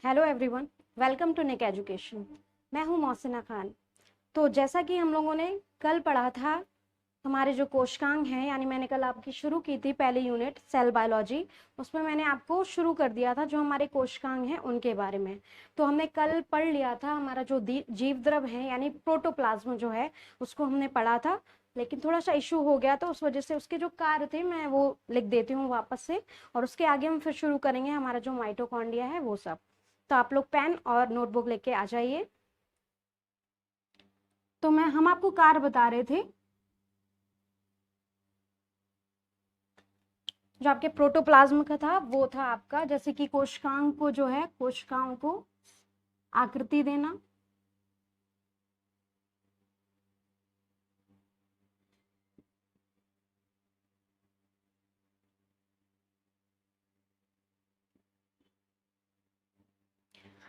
Hello everyone, welcome to Nick education. मैं हूं मोहसिना खान। तो जैसा कि हम लोगों ने कल पढ़ा था, हमारे जो कोशिकांग हैं, यानी मैंने कल आपकी शुरू की थी पहली यूनिट सेल बायोलॉजी। उसमें मैंने आपको शुरू कर दिया था जो हमारे कोशिकांग हैं उनके बारे में। तो हमने कल पढ़ लिया था हमारा जो जीव द्रव है यानी प्रोटोप्लाज्म जो है उसको हमने पढ़ा था। लेकिन थोड़ा सा इशू हो गया तो उस वजह से उसके जो कार्य थे मैं वो लिख देती हूँ वापस से, और उसके आगे हम फिर शुरू करेंगे हमारा जो माइटोकॉन्ड्रिया है वो सब। तो आप लोग पेन और नोटबुक लेके आ जाइए। तो हम आपको कार्य बता रहे थे जो आपके प्रोटोप्लाज्म का था, वो था आपका जैसे कि कोशिकाओं को जो है कोशिकाओं को आकृति देना,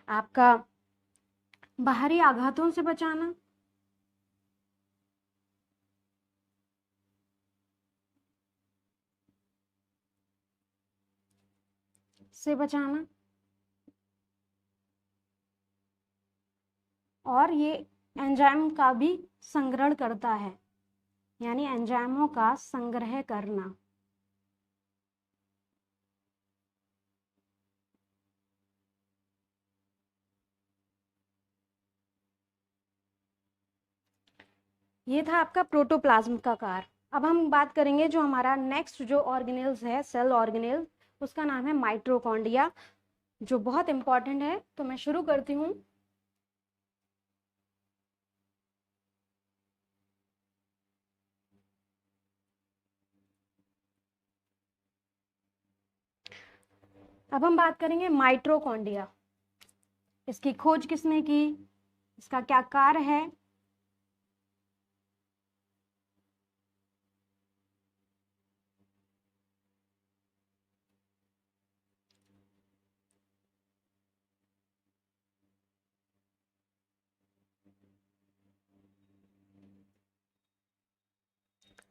आपका बाहरी आघातों से बचाना, से बचाना, और ये एंजाइम का भी संग्रहण करता है, यानी एंजाइमों का संग्रह करना। ये था आपका प्रोटोप्लाज्म का कार्य। अब हम बात करेंगे जो हमारा नेक्स्ट जो ऑर्गेनेल्स है, सेल ऑर्गेनेल, उसका नाम है माइटोकॉन्ड्रिया, जो बहुत इंपॉर्टेंट है। तो मैं शुरू करती हूँ। अब हम बात करेंगे माइटोकॉन्ड्रिया। इसकी खोज किसने की, इसका क्या कार्य है।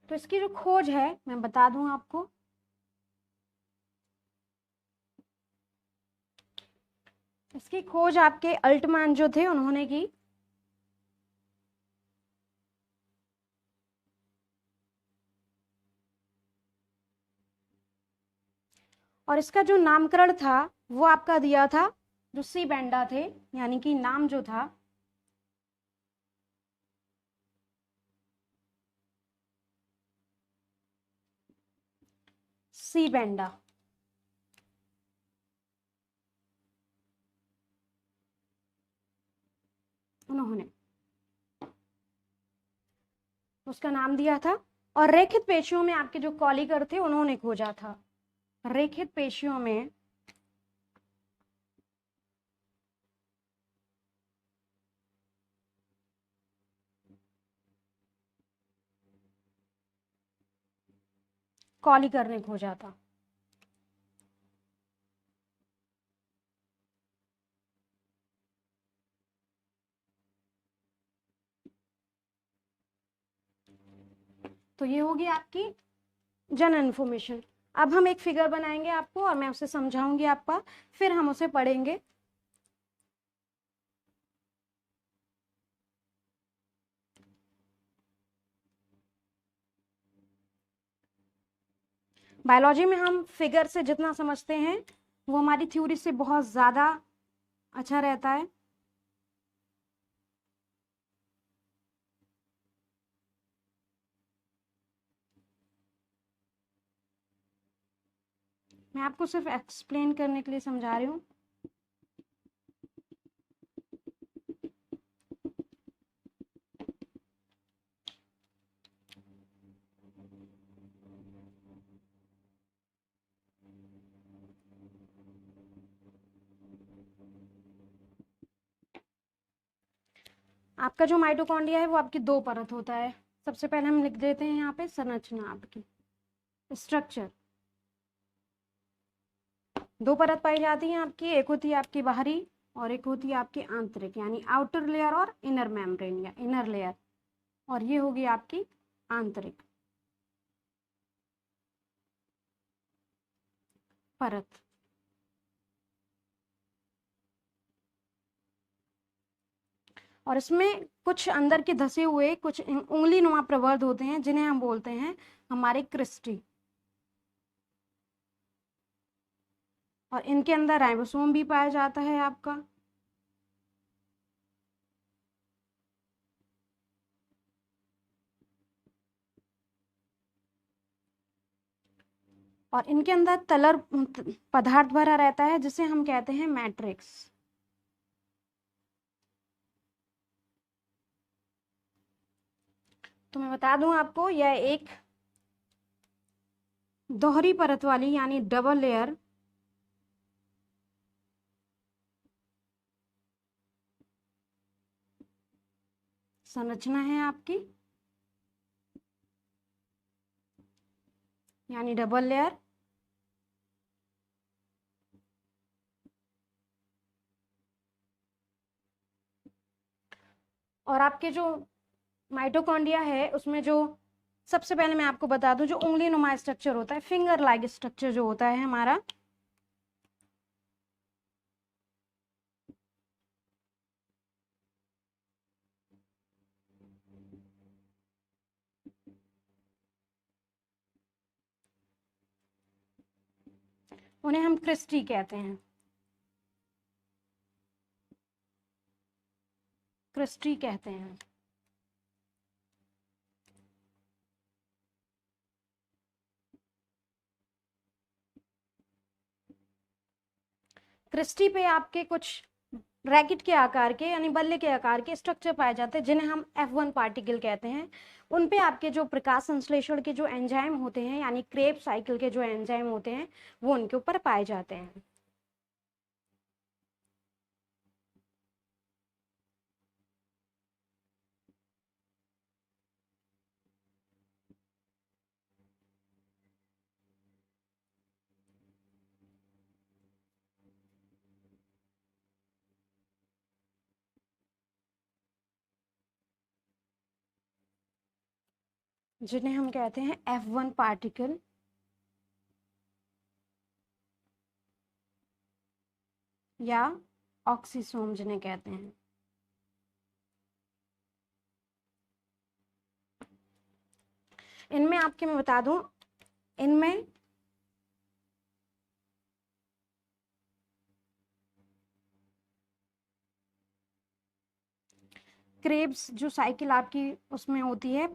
तो इसकी जो खोज है मैं बता दूं आपको। इसकी खोज आपके अल्टमान जो थे उन्होंने की। और इसका जो नामकरण था वो आपका दिया था जो सी बेंडा थे, यानी कि नाम जो था सी बेंडा। उन्होंने उसका नाम दिया था। और रेखित पेशियों में आपके जो कॉलिकर थे उन्होंने खोजा था। रेखित पेशियों में कॉलिकर ने खोजा था। तो ये होगी आपकी जनरल इन्फॉर्मेशन। अब हम एक फिगर बनाएंगे आपको और मैं उसे समझाऊंगी आपका, फिर हम उसे पढ़ेंगे। बायोलॉजी में हम फिगर से जितना समझते हैं वो हमारी थ्योरी से बहुत ज्यादा अच्छा रहता है। मैं आपको सिर्फ एक्सप्लेन करने के लिए समझा रही हूँ। आपका जो माइटोकॉन्ड्रिया है वो आपकी दो परत होता है। सबसे पहले हम लिख देते हैं यहाँ पे संरचना, आपकी स्ट्रक्चर। दो परत पाई जाती है आपकी, एक होती है आपकी बाहरी और एक होती है आपकी आंतरिक, यानी आउटर लेयर और इनर मेम्ब्रेन या इनर लेयर, और ये होगी आपकी आंतरिक परत। और इसमें कुछ अंदर के धसे हुए कुछ उंगली नुमा प्रवर्ध होते हैं जिन्हें हम बोलते हैं हमारे क्रिस्टी। और इनके अंदर राइबोसोम भी पाया जाता है आपका। और इनके अंदर तलर पदार्थ भरा रहता है जिसे हम कहते हैं मैट्रिक्स। तो मैं बता दूं आपको, यह एक दोहरी परत वाली यानी डबल लेयर संरचना है आपकी, यानी डबल लेयर। और आपके जो माइटोकॉन्ड्रिया है उसमें जो सबसे पहले मैं आपको बता दूं, जो उंगली नुमा स्ट्रक्चर होता है, फिंगर लाइक स्ट्रक्चर जो होता है हमारा, उन्हें हम क्रिस्टी कहते हैं। क्रिस्टी कहते हैं। क्रिस्टी पे आपके कुछ रैकेट के आकार के यानी बल्ले के आकार के स्ट्रक्चर पाए जाते हैं जिन्हें हम F1 पार्टिकल कहते हैं। उन पे आपके जो प्रकाश संश्लेषण के जो एंजाइम होते हैं यानी क्रेब साइकिल के जो एंजाइम होते हैं वो उनके ऊपर पाए जाते हैं। जिन्हें हम कहते हैं F1 पार्टिकल या ऑक्सीसोम जिन्हें कहते हैं। इनमें आपके मैं बता दूं, इनमें क्रेब्स जो साइकिल आपकी उसमें होती है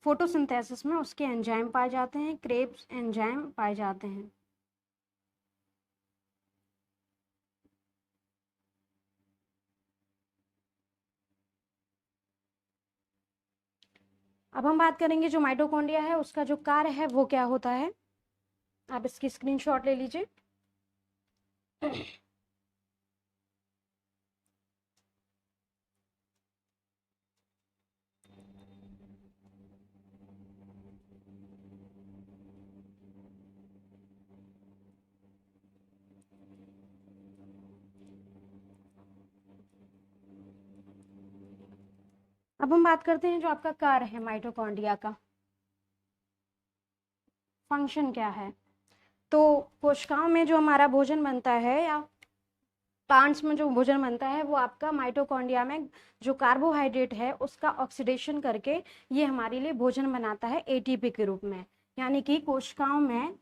फोटोसिंथेसिस में, उसके एंजाइम पाए जाते हैं, क्रेब्स एंजाइम पाए जाते हैं। अब हम बात करेंगे जो माइटोकॉन्ड्रिया है उसका जो कार्य है वो क्या होता है। आप इसकी स्क्रीनशॉट ले लीजिए। अब हम बात करते हैं जो आपका कार्य है माइटोकॉन्ड्रिया का, फंक्शन क्या है। तो कोशिकाओं में जो हमारा भोजन बनता है या प्लांट्स में जो भोजन बनता है वो आपका माइटोकॉन्ड्रिया में जो कार्बोहाइड्रेट है उसका ऑक्सीडेशन करके ये हमारे लिए भोजन बनाता है एटीपी के रूप में। यानी कि कोशिकाओं में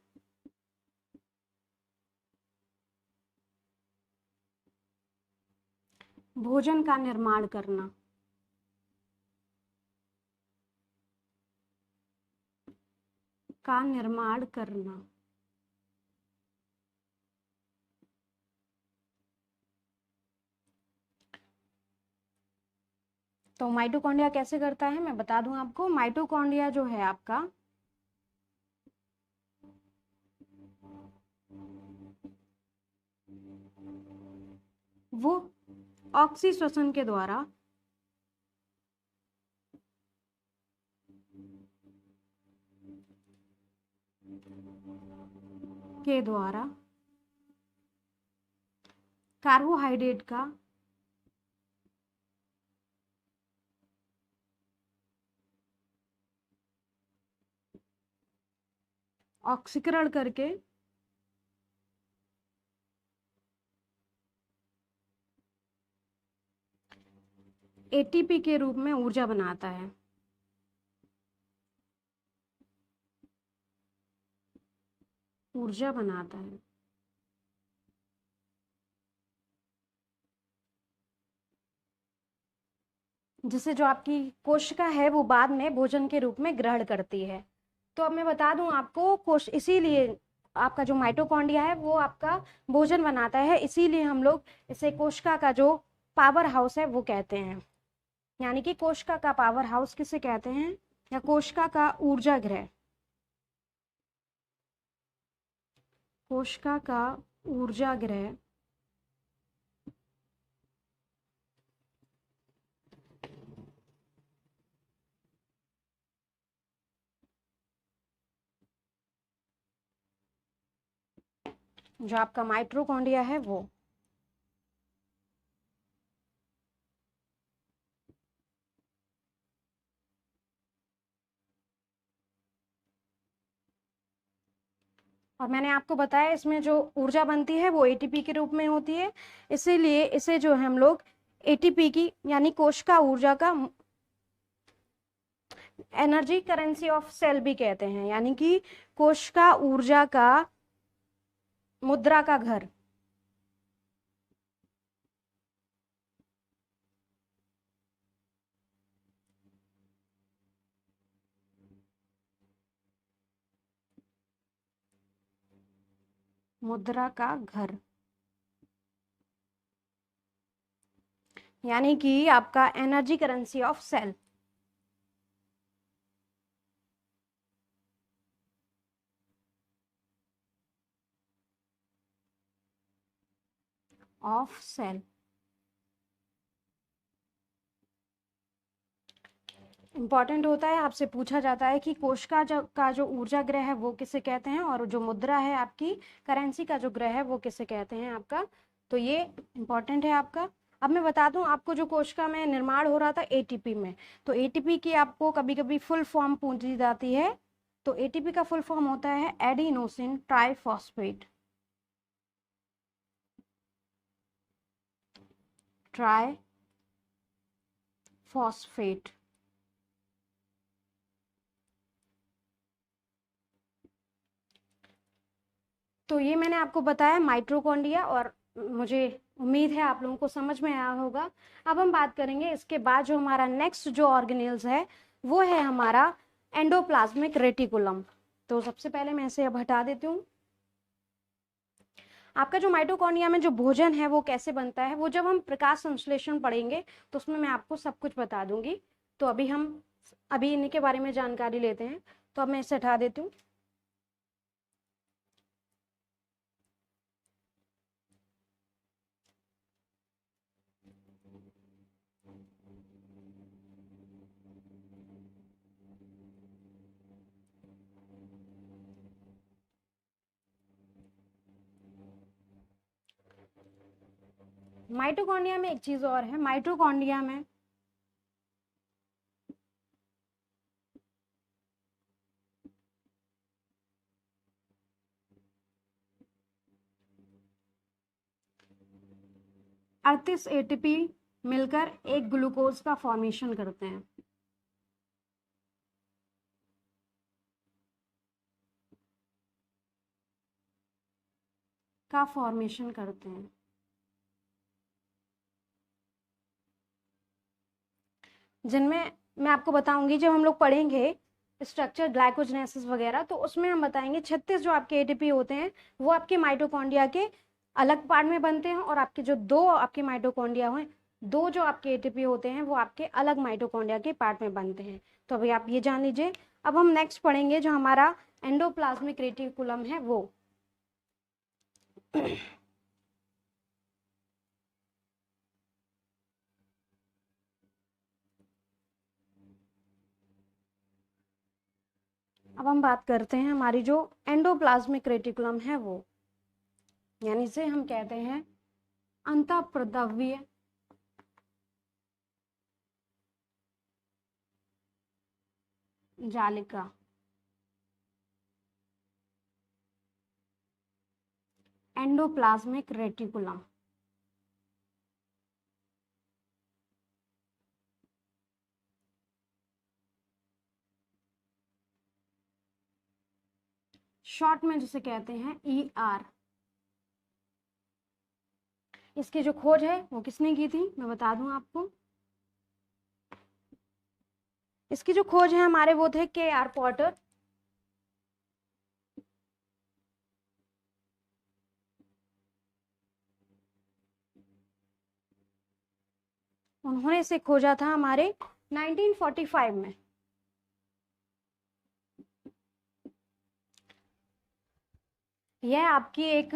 भोजन का निर्माण करना, तो माइटोकॉन्ड्रिया कैसे करता है मैं बता दूं आपको। माइटोकॉन्ड्रिया जो है आपका वो ऑक्सी श्वसन के द्वारा कार्बोहाइड्रेट का ऑक्सीकरण करके एटीपी के रूप में ऊर्जा बनाता है। ऊर्जा बनाता है। जिसे जो आपकी कोशिका है वो बाद में भोजन के रूप में ग्रहण करती है। तो अब मैं बता दूं आपको, कोश इसीलिए आपका जो माइटोकॉन्ड्रिया है वो आपका भोजन बनाता है, इसीलिए हम लोग इसे कोशिका का जो पावर हाउस है वो कहते हैं। यानी कि कोशिका का पावर हाउस किसे कहते हैं, या कोशिका का ऊर्जा गृह। कोशिका का ऊर्जा गृह जो आपका माइटोकॉन्ड्रिया है वो। और मैंने आपको बताया इसमें जो ऊर्जा बनती है वो एटीपी के रूप में होती है, इसीलिए इसे जो है हम लोग एटीपी की यानी कोशिका ऊर्जा का एनर्जी करेंसी ऑफ सेल भी कहते हैं, यानी कि कोशिका ऊर्जा का मुद्रा का घर। मुद्रा का घर यानी कि आपका energy currency of cell. Of cell important होता है, आपसे पूछा जाता है कि कोशिका का जो ऊर्जा ग्रह है वो किसे कहते हैं, और जो मुद्रा है आपकी करेंसी का जो ग्रह है वो किसे कहते हैं आपका। तो ये इंपॉर्टेंट है आपका। अब मैं बता दूं आपको, जो कोशिका में निर्माण हो रहा था एटीपी में, तो एटीपी की आपको कभी कभी फुल फॉर्म पूछी जाती है। तो एटीपी का फुल फॉर्म होता है एडिनोसिन ट्राइफॉस्फेट। ट्राइफॉस्फेट। तो ये मैंने आपको बताया माइटोकॉन्ड्रिया, और मुझे उम्मीद है आप लोगों को समझ में आया होगा। अब हम बात करेंगे इसके बाद जो हमारा नेक्स्ट जो ऑर्गेनेल्स है वो है हमारा एंडोप्लाज्मिक रेटिकुलम। तो सबसे पहले मैं इसे अब हटा देती हूँ। आपका जो माइटोकॉन्ड्रिया में जो भोजन है वो कैसे बनता है, वो जब हम प्रकाश संश्लेषण पढ़ेंगे तो उसमें मैं आपको सब कुछ बता दूंगी। तो अभी इन्हीं के बारे में जानकारी लेते हैं। तो अब मैं इसे हटा देती हूँ। माइटोकॉन्ड्रिया में एक चीज और है, माइटोकॉन्ड्रिया में अड़तीस एटीपी मिलकर एक ग्लूकोज का फॉर्मेशन करते हैं। का फॉर्मेशन करते हैं जिनमें मैं आपको बताऊंगी, जब हम लोग पढ़ेंगे स्ट्रक्चर ग्लाइकोजेनेसिस वगैरह, तो उसमें हम बताएंगे 36 जो आपके एटीपी होते हैं वो आपके माइटोकॉन्ड्रिया के अलग पार्ट में बनते हैं, और आपके जो दो आपके माइटोकॉन्ड्रिया हैं, दो जो आपके एटीपी होते हैं वो आपके अलग माइटोकॉन्ड्रिया के पार्ट में बनते हैं। तो अभी आप ये जान लीजिए। अब हम नेक्स्ट पढ़ेंगे जो हमारा एंडोप्लाज्मिक रेटिकुलम है वो। अब हम बात करते हैं हमारी जो एंडोप्लाज्मिक रेटिकुलम है वो, यानी इसे हम कहते हैं अंतःप्रद्रव्य जालिका। एंडोप्लाज्मिक रेटिकुलम शॉर्ट में जिसे कहते हैं ER। इसकी जो खोज है वो किसने की थी, मैं बता दूं आपको। इसकी जो खोज है हमारे वो थे KR पॉटर। उन्होंने इसे खोजा था हमारे 1945 में। यह आपकी एक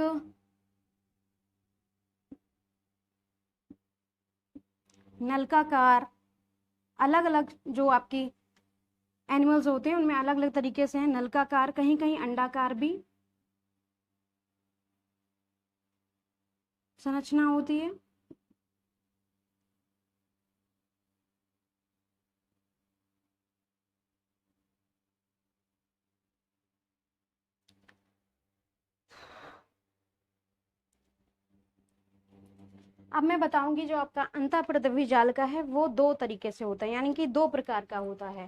नलकाकार, अलग अलग जो आपकी एनिमल्स होते हैं उनमें अलग अलग तरीके से हैं, नलकाकार, कहीं कहीं अंडाकार भी संरचना होती है। अब मैं बताऊंगी जो आपका अंतःपृथ्वी जाल का है वो दो तरीके से होता है, यानी कि दो प्रकार का होता है।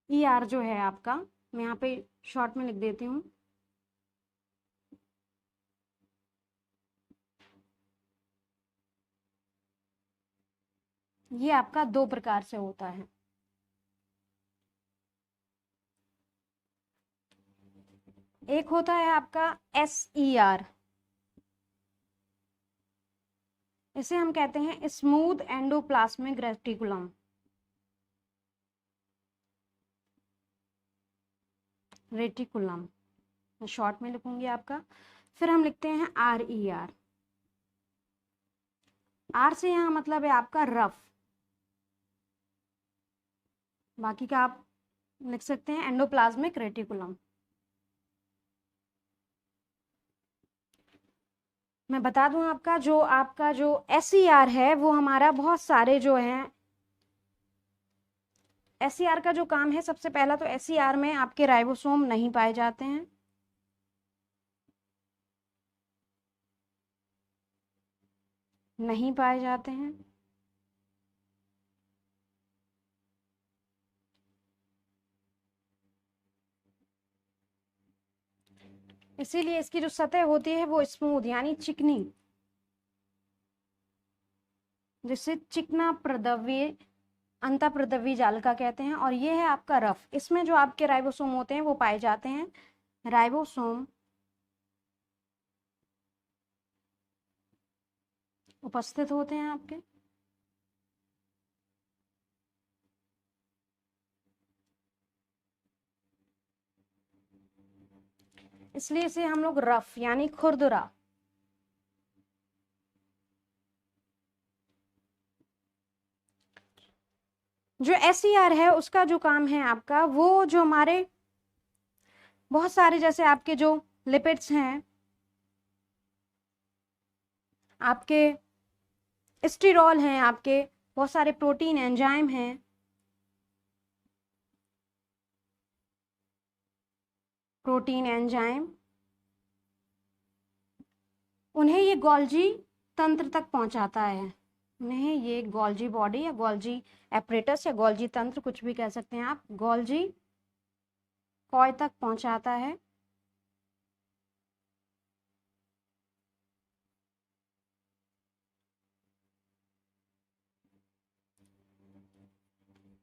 ER जो है आपका, मैं यहाँ पे शॉर्ट में लिख देती हूँ। ये आपका दो प्रकार से होता है। एक होता है आपका SER, इसे हम कहते हैं स्मूथ एंडोप्लाज्मिक रेटिकुलम। रेटिकुलम मैं शॉर्ट में लिखूंगी आपका। फिर हम लिखते हैं RER। R से यहाँ मतलब है आपका रफ, बाकी का आप लिख सकते हैं एंडोप्लाज्मिक रेटिकुलम। मैं बता दूं आपका जो SER है वो हमारा बहुत सारे जो हैं, SER का जो काम है, सबसे पहला तो SER में आपके राइबोसोम नहीं पाए जाते हैं। नहीं पाए जाते हैं। इसीलिए इसकी जो सतह होती है वो स्मूथ यानी चिकनी, जिसे चिकना प्रदव्य अंतःप्रदव्य जालिका कहते हैं। और ये है आपका रफ, इसमें जो आपके राइबोसोम होते हैं वो पाए जाते हैं। राइबोसोम उपस्थित होते हैं आपके। इसलिए इसे हम लोग रफ यानी खुरदुरा। जो SER है उसका जो काम है आपका, वो जो हमारे बहुत सारे जैसे आपके जो लिपिड्स हैं, आपके स्टीरॉल हैं, आपके बहुत सारे प्रोटीन एंजाइम हैं, प्रोटीन एंजाइम, उन्हें ये गोल्जी तंत्र तक पहुंचाता है। उन्हें ये गोल्जी बॉडी या गोल्जी एपरेटस या गोल्जी तंत्र, कुछ भी कह सकते हैं आप, गोल्जी कॉय तक पहुंचाता है।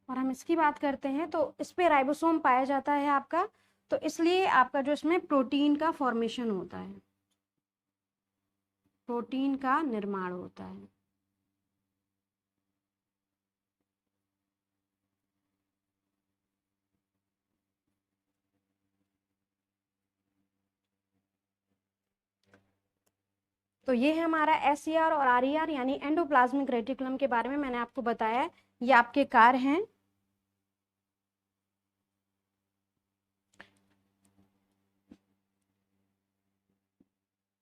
और हम इसकी बात करते हैं तो इस पे राइबोसोम पाया जाता है आपका, तो इसलिए आपका जो इसमें प्रोटीन का फॉर्मेशन होता है, प्रोटीन का निर्माण होता है। तो ये है हमारा SER और RER यानी एंडोप्लाज्मिक रेटिकुलम के बारे में मैंने आपको बताया। ये आपके कार्य हैं।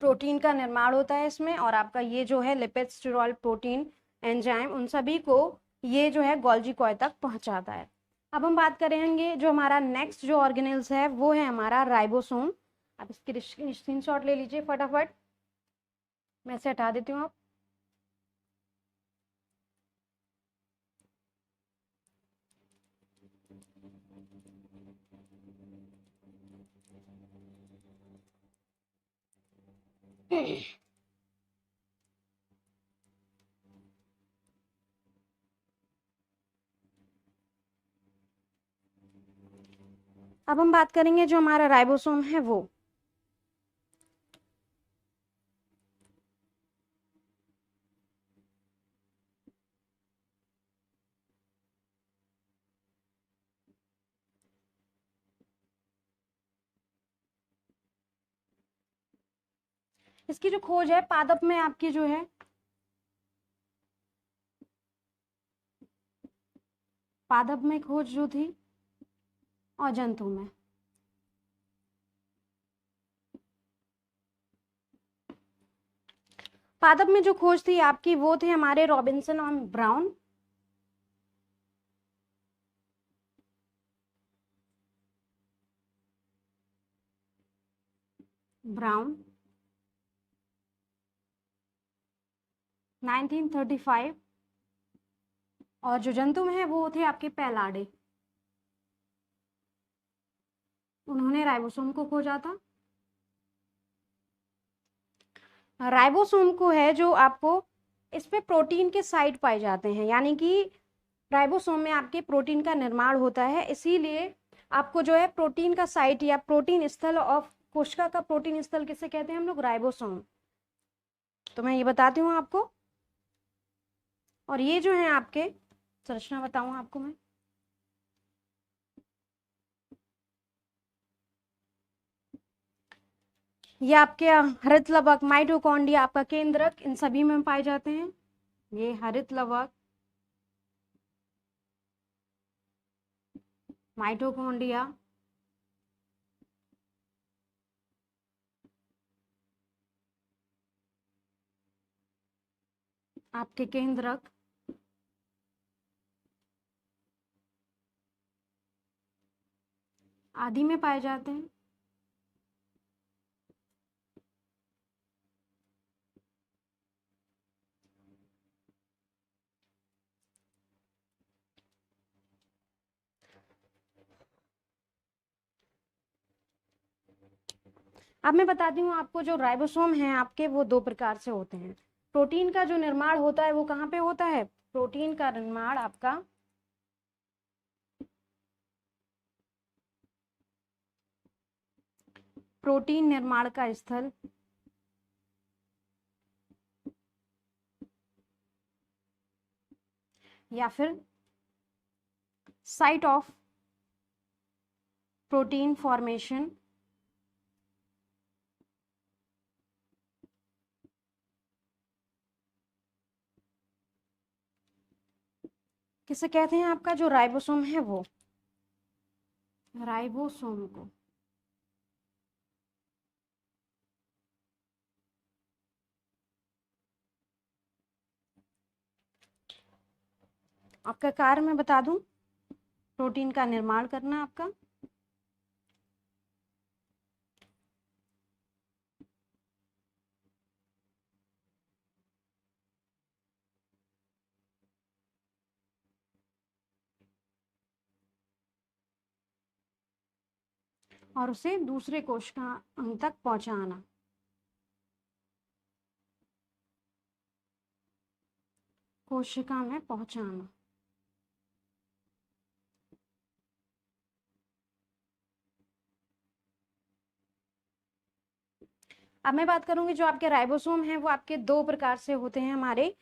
प्रोटीन का निर्माण होता है इसमें, और आपका ये जो है लिपिड, स्टीरॉल, प्रोटीन एंजाइम, उन सभी को ये जो है गोल्जी कॉय तक पहुंचाता है। अब हम बात करेंगे जो हमारा नेक्स्ट जो ऑर्गेनेल्स है वो है हमारा राइबोसोम। आप इसकी स्क्रीनशॉट ले लीजिए फटाफट, मैं इसे हटा देती हूँ। आप अब हम बात करेंगे जो हमारा राइबोसोम है वो। इसकी जो खोज है पादप में आपकी जो है पादप में खोज जो थी और जंतु में। पादप में जो खोज थी आपकी वो थे हमारे रॉबिन्सन और ब्राउन। ब्राउन 1935। और जो जंतु में है वो थे आपके पैलाडे, उन्होंने राइबोसोम को खोजा था। राइबोसोम को है जो आपको इस पे प्रोटीन के साइट पाए जाते हैं, यानी कि राइबोसोम में आपके प्रोटीन का निर्माण होता है, इसीलिए आपको जो है प्रोटीन का साइट या प्रोटीन स्थल ऑफ कोशिका का प्रोटीन स्थल किसे कहते हैं हम लोग? राइबोसोम। तो मैं ये बताती हूँ आपको। और ये जो है आपके संरचना बताऊं आपको मैं। ये आपके हरित लवक, माइटोकॉन्ड्रिया, आपका केंद्रक, इन सभी में पाए जाते हैं। ये हरित लवक, माइटोकॉन्ड्रिया, आपके केंद्रक, आदि में पाए जाते हैं। अब मैं बताती हूँ आपको, जो राइबोसोम हैं आपके वो दो प्रकार से होते हैं। प्रोटीन का जो निर्माण होता है वो कहाँ पे होता है? प्रोटीन का निर्माण आपका प्रोटीन निर्माण का स्थल या फिर साइट ऑफ प्रोटीन फॉर्मेशन किसे कहते हैं? आपका जो राइबोसोम है वो, राइबोसोम को आपका कार्य मैं बता दूं, प्रोटीन का निर्माण करना आपका। और उसे दूसरे कोशिका अंग तक पहुंचाना। कोशिका में पहुंचाना। अब मैं बात करूंगी, जो आपके राइबोसोम हैं वो आपके दो प्रकार से होते हैं हमारे।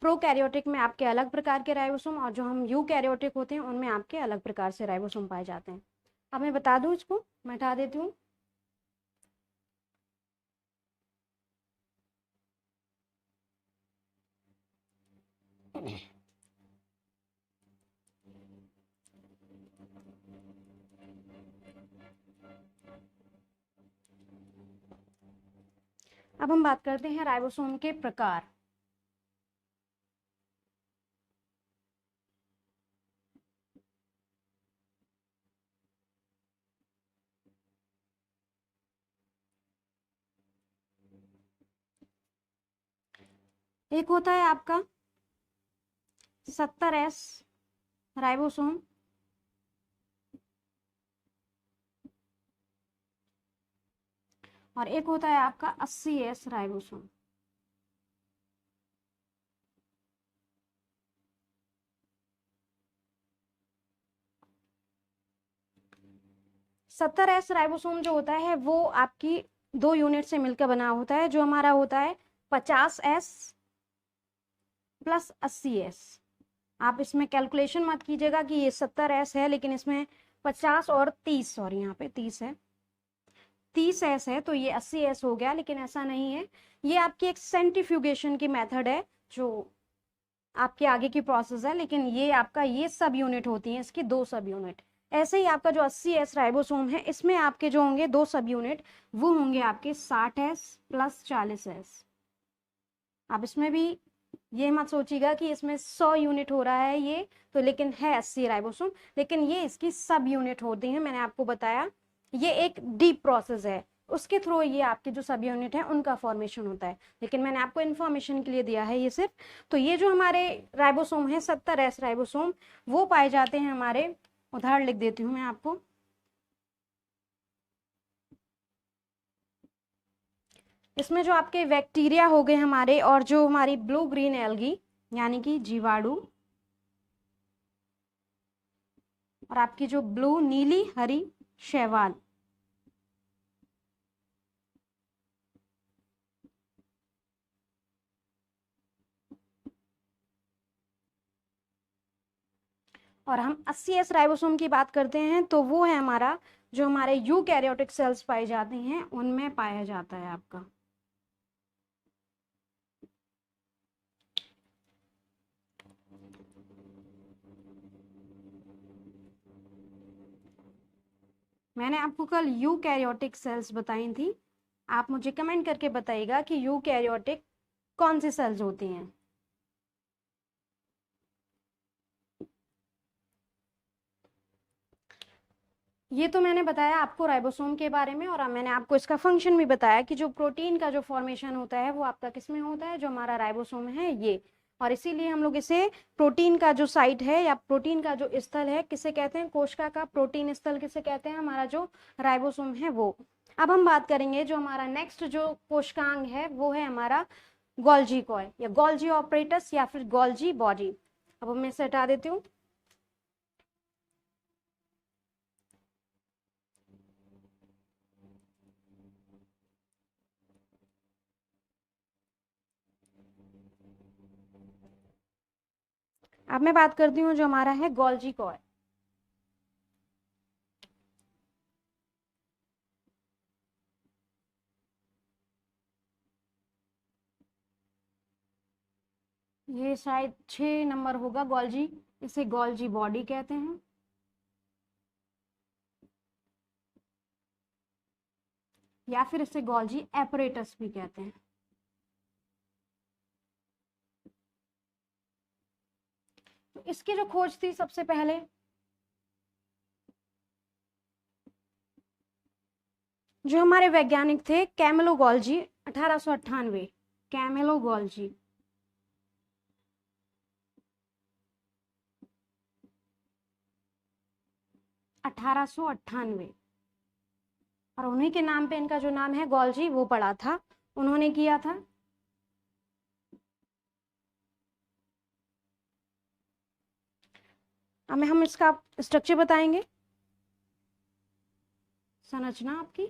प्रोकैरियोटिक में आपके अलग प्रकार के राइबोसोम, और जो हम यूकैरियोटिक होते हैं उनमें आपके अलग प्रकार से राइबोसोम पाए जाते हैं। अब मैं बता दूं, इसको मैं हटा देती हूँ। अब हम बात करते हैं राइबोसोम के प्रकार। एक होता है आपका 70S राइबोसोम, और एक होता है आपका 80S राइबोसोम। सत्तर एस राइबोसोम जो होता है वो आपकी 2 यूनिट से मिलकर बना होता है, जो हमारा होता है 50S प्लस 80S। आप इसमें कैलकुलेशन मत कीजिएगा कि ये 70S है, लेकिन इसमें 50 और 30, सॉरी यहाँ पे 30 है, 30S है तो ये 80S हो गया, लेकिन ऐसा नहीं है। ये आपकी एक सेंट्रीफ्यूगेशन की मेथड है जो आपके आगे की प्रोसेस है, लेकिन ये आपका ये सब यूनिट होती है, इसकी 2 सब यूनिट। ऐसे ही आपका जो 80S राइबोसोम है इसमें आपके जो होंगे 2 सब यूनिट वो होंगे आपके 60S प्लस 40S। आप इसमें भी ये मत सोचिएगा कि इसमें 100 यूनिट हो रहा है ये तो, लेकिन है 80 राइबोसोम, लेकिन ये इसकी सब यूनिट होती हैं। मैंने आपको बताया ये एक डीप प्रोसेस है, उसके थ्रू ये आपके जो सब यूनिट है उनका फॉर्मेशन होता है, लेकिन मैंने आपको इन्फॉर्मेशन के लिए दिया है ये सिर्फ। तो ये जो हमारे राइबोसोम है 70S राइबोसोम, वो पाए जाते हैं हमारे, उदाहरण लिख देती हूँ मैं आपको। इसमें जो आपके बैक्टीरिया हो गए हमारे, और जो हमारी ब्लू ग्रीन एल्गी यानी कि जीवाणु, और आपकी जो ब्लू नीली हरी शैवाल, और हम 80S राइबोसोम की बात करते हैं तो वो है हमारा जो हमारे यूकैरियोटिक सेल्स पाई जाती हैं उनमें पाया जाता है आपका। मैंने आपको कल यूकैरियोटिक सेल्स बताई थी, आप मुझे कमेंट करके बताइएगा कि यूकैरियोटिक कौन सी सेल्स होती हैं। ये तो मैंने बताया आपको राइबोसोम के बारे में, और मैंने आपको इसका फंक्शन भी बताया कि जो प्रोटीन का जो फॉर्मेशन होता है वो आपका किसमें होता है, जो हमारा राइबोसोम है ये। और इसीलिए हम लोग इसे प्रोटीन का जो साइट है या प्रोटीन का जो स्थल है किसे कहते हैं, कोशिका का प्रोटीन स्थल किसे कहते हैं, हमारा जो राइबोसोम है वो। अब हम बात करेंगे जो हमारा नेक्स्ट जो कोशिकांग है वो है हमारा गोल्जी कॉय या गोल्जी ऑपरेटस या फिर गोल्जी बॉडी। अब मैं इसे हटा देती हूँ। अब मैं बात करती हूँ जो हमारा है गोल्जी कॉय। ये शायद 6 नंबर होगा गोल्जी, इसे गोल्जी बॉडी कहते हैं, या फिर इसे गोल्जी एपरेटस भी कहते हैं। तो इसकी जो खोज थी सबसे पहले, जो हमारे वैज्ञानिक थे कैमिलो गोल्जी, 1898, कैमिलो गोल्जी। और उन्हीं के नाम पे इनका जो नाम है गोल्जी वो पड़ा था, उन्होंने किया था। अब हम इसका स्ट्रक्चर बताएंगे, संरचना आपकी।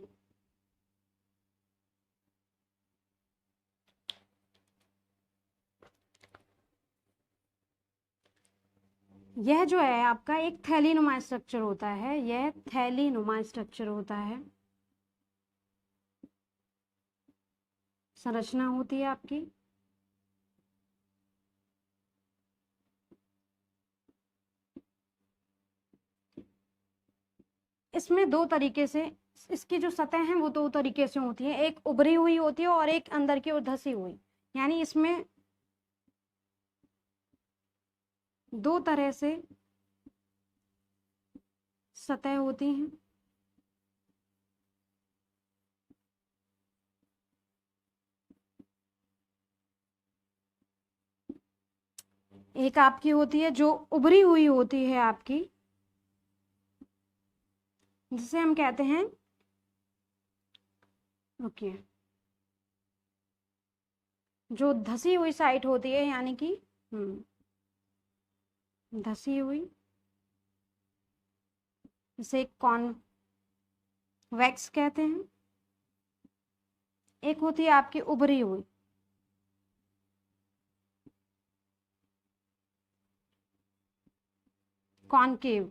यह जो है आपका एक थैलीनुमा स्ट्रक्चर होता है, यह थैलीनुमा स्ट्रक्चर होता है, संरचना होती है आपकी। इसमें 2 तरीके से इसकी जो सतह है वो 2 तरीके से होती है, एक उभरी हुई होती है और एक अंदर की ओर धसी हुई, यानी इसमें 2 तरह से सतह होती हैं। एक आपकी होती है जो उभरी हुई होती है आपकी, जिसे हम कहते हैं ओके, जो धसी हुई साइट होती है यानी कि धसी हुई, इसे कॉन्वेक्स कहते हैं। एक होती है आपकी उभरी हुई, कॉनकेव।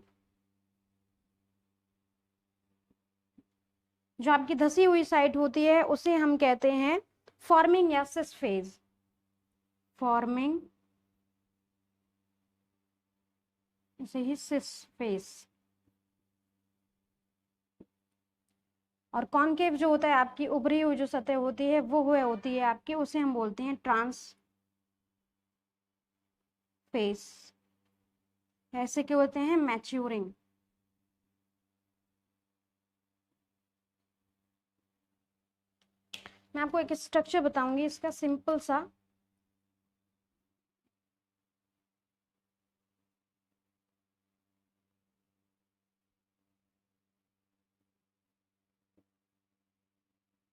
जो आपकी धसी हुई साइट होती है उसे हम कहते हैं फॉर्मिंग या सिस फेज। फॉर्मिंग, इसे ही सिस फेज। और कॉनकेव जो होता है, आपकी उभरी हुई जो सतह होती है वो होती है आपकी, उसे हम बोलते हैं ट्रांस फेज। ऐसे क्या होते हैं, मैच्योरिंग। मैं आपको एक स्ट्रक्चर बताऊंगी इसका सिंपल सा।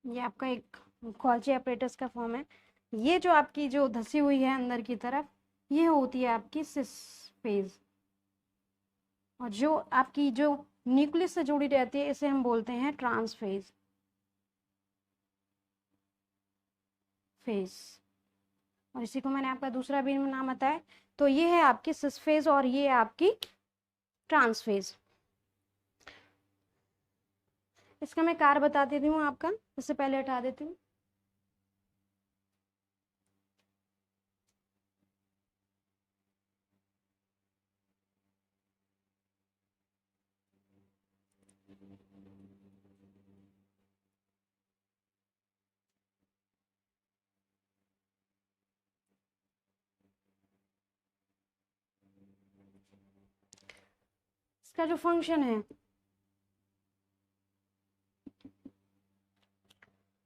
ये आपका एक गॉल्जी apparatus का फॉर्म है। ये जो आपकी जो धसी हुई है अंदर की तरफ, ये होती है आपकी सिस फेज। और जो आपकी जो न्यूक्लियस से जुड़ी रहती है इसे हम बोलते हैं ट्रांस फेज। और इसी को मैंने आपका दूसरा भी नाम बताया। तो ये है आपकी सिस फेज और ये है आपकी ट्रांस फेज। इसका मैं कार्य बता देती हूँ आपका, इससे पहले हटा देती हूँ। इसका जो फंक्शन है,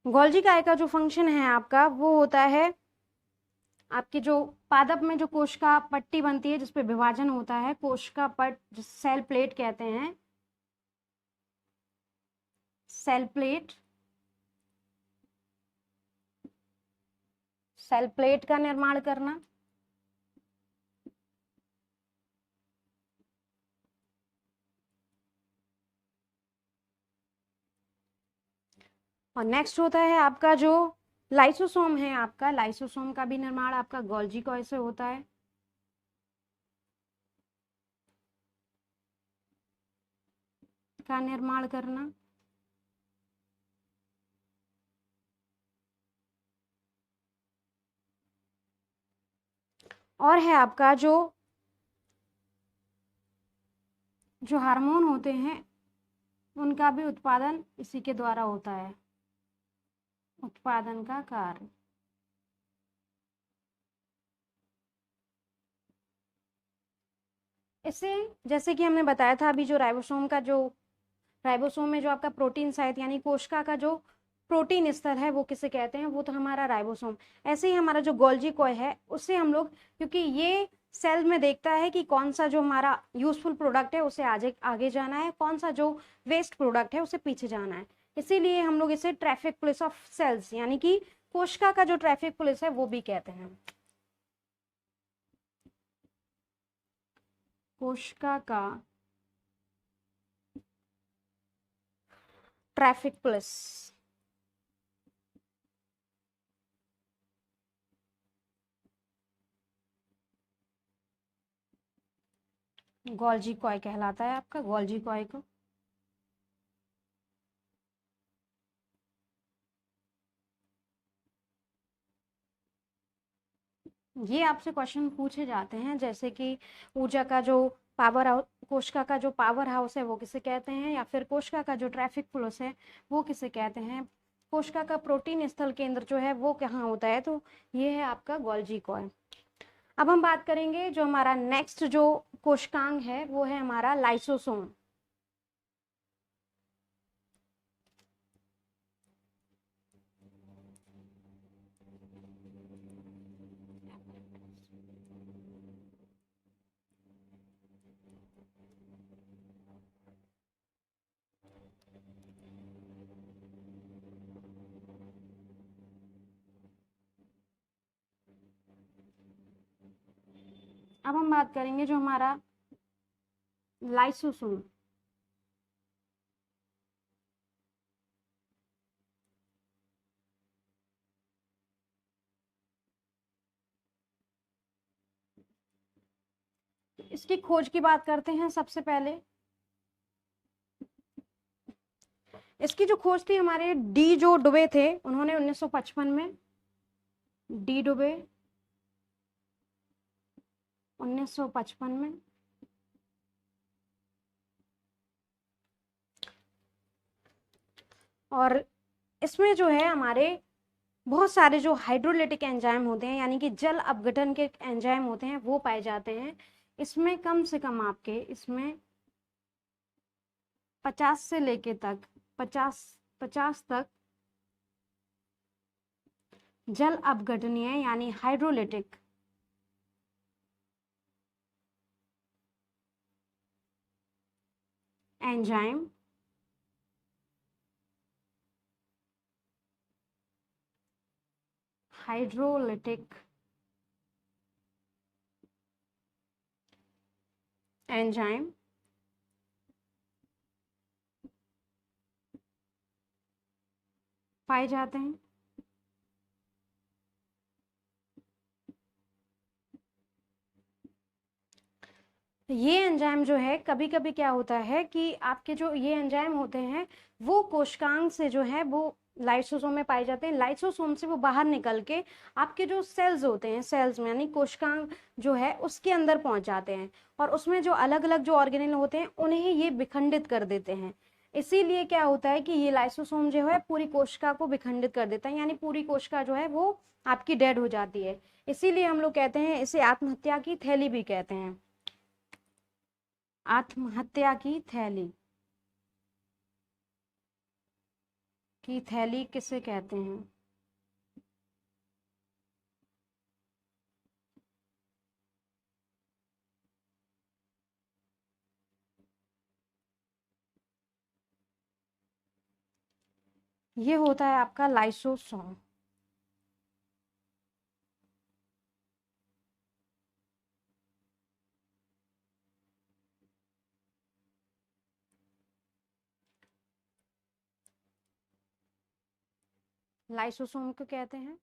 गोल्जी काय का जो फंक्शन है आपका, वो होता है आपकी जो पादप में जो कोशिका पट्टी बनती है जिसपे विभाजन होता है, कोशिका पट, सेल प्लेट कहते हैं, सेल प्लेट। सेल प्लेट का निर्माण करना। और नेक्स्ट होता है आपका जो लाइसोसोम है, आपका लाइसोसोम का भी निर्माण आपका गोल्जी कॉय से होता है। का निर्माण करना। और है आपका जो जो हार्मोन होते हैं उनका भी उत्पादन इसी के द्वारा होता है, उत्पादन का कार्य। इससे जैसे कि हमने बताया था अभी, जो राइबोसोम का जो राइबोसोम में जो आपका प्रोटीन साइट यानी कोशिका का जो प्रोटीन स्तर है वो किसे कहते हैं, वो तो हमारा राइबोसोम। ऐसे ही हमारा जो गोल्जी कॉय है उससे हम लोग, क्योंकि ये सेल में देखता है कि कौन सा जो हमारा यूजफुल प्रोडक्ट है उसे आगे आगे जाना है, कौन सा जो वेस्ट प्रोडक्ट है उसे पीछे जाना है। इसीलिए हम लोग इसे ट्रैफिक पुलिस ऑफ सेल्स यानी कि कोशिका का जो ट्रैफिक पुलिस है वो भी कहते हैं। कोशिका का ट्रैफिक पुलिस। गोल्जी कॉय कहलाता है आपका, गोल्जी कॉय को। ये आपसे क्वेश्चन पूछे जाते हैं, जैसे कि ऊर्जा का जो पावर हाउस, कोशिका का जो पावर हाउस है वो किसे कहते हैं, या फिर कोशिका का जो ट्रैफिक पुलिस है वो किसे कहते हैं, कोशिका का प्रोटीन स्थल केंद्र जो है वो कहाँ होता है, तो ये है आपका गोल्जी कॉय। अब हम बात करेंगे जो हमारा नेक्स्ट जो कोशिकांग है वो है हमारा लाइसोसोम। अब हम बात करेंगे जो हमारा लाइसोसोम। इसकी खोज की बात करते हैं सबसे पहले। इसकी जो खोज थी हमारे डी जो डुबे थे, उन्होंने 1955 में, डी डुबे 1955 में। और इसमें जो है हमारे बहुत सारे जो हाइड्रोलिटिक एंजाइम होते हैं, यानी कि जल अपघटन के एंजाइम होते हैं, वो पाए जाते हैं। इसमें कम से कम आपके इसमें 50 से लेके तक 50 तक जल अपघटनीय यानी हाइड्रोलिटिक एंजाइम हाइड्रोलिटिक एंजाइम पाए जाते हैं। ये एंजाइम जो है, कभी कभी क्या होता है कि आपके जो ये एंजाइम होते हैं वो कोशिकांग से जो है वो लाइसोसोम में पाए जाते हैं। लाइसोसोम से वो बाहर निकल के आपके जो सेल्स होते हैं, सेल्स में यानी कोशिकांग जो है उसके अंदर पहुंच जाते हैं, और उसमें जो अलग अलग जो ऑर्गेनेल होते हैं उन्हें ये विखंडित कर देते हैं। इसीलिए क्या होता है कि ये लाइसोसोम जो है पूरी कोशिका को विखंडित कर देता है, यानी पूरी कोशिका जो है वो आपकी डेड हो जाती है। इसीलिए हम लोग कहते हैं इसे आत्महत्या की थैली भी कहते हैं। आत्महत्या की थैली किसे कहते हैं? ये होता है आपका लाइसोसोम। लाइसोसोम को कहते हैं